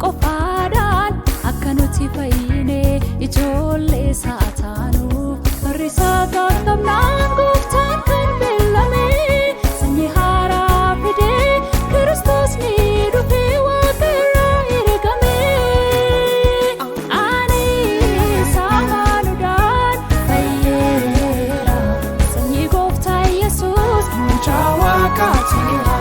qofaadhaan akka nuti fayyine ijoollee isaa taanu barrisaa qabnaan gooftaan kan beellame sanyii haaraa fidee Kiristoos ni dhufe waaqa irraa ergame ani saamaanuudhaan fayyeera sanyii gooftaa Yesuus mucaa waaqaatiira.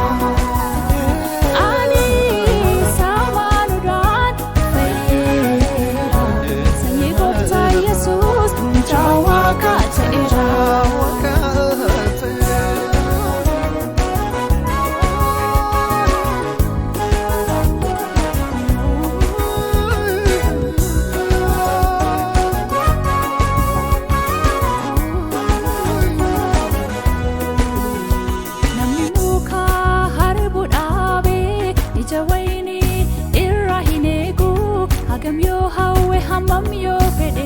Hagam yoo hawwe hammam yoo fedhe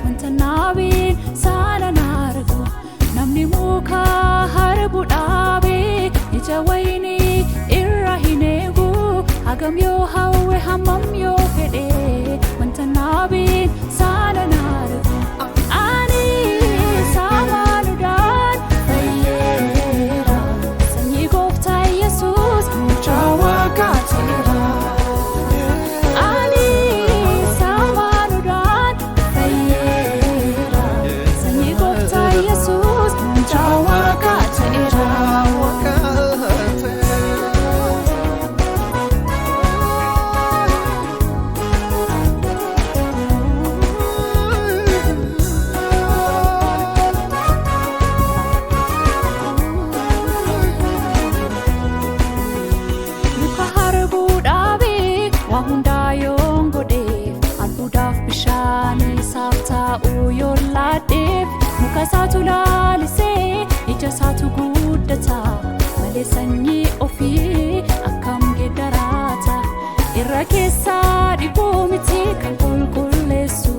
wanta naabiin saala naargu namni muka harbu dhaabe ija waynii irra hin eegu hagam yoo hawwe hammam yoo fedhe wanta naabiin saala naargu ani saamaanuudhaan fayyeera sanyii gooftaa Yesuus mucaa waaqaatiira. Hundaa yoon godheef albuudaaf bishaan isaaf taa'uu yoon laadheef muka isaatu laalisee ija isaatu guddata malee sanyii ofii akkam geeddaraata irra keessaa dhibuu miti kan qulqulleessu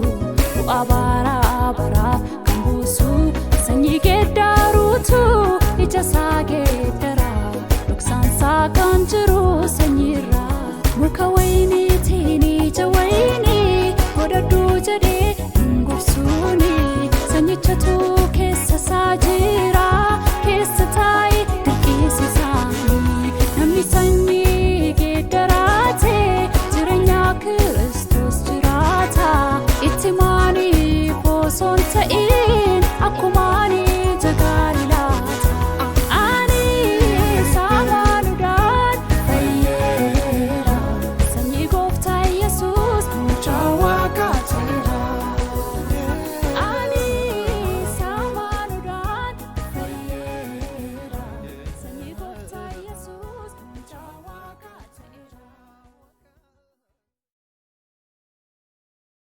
bu'aa baraa baraaf kan buusu sanyii geeddaruutu ija isaa geeddara dhoksaan isaa kan jiru sanyiirra. Muka wayniitiin ija waynii godhadhuu jedhee hin gorsuuni sanyichatu.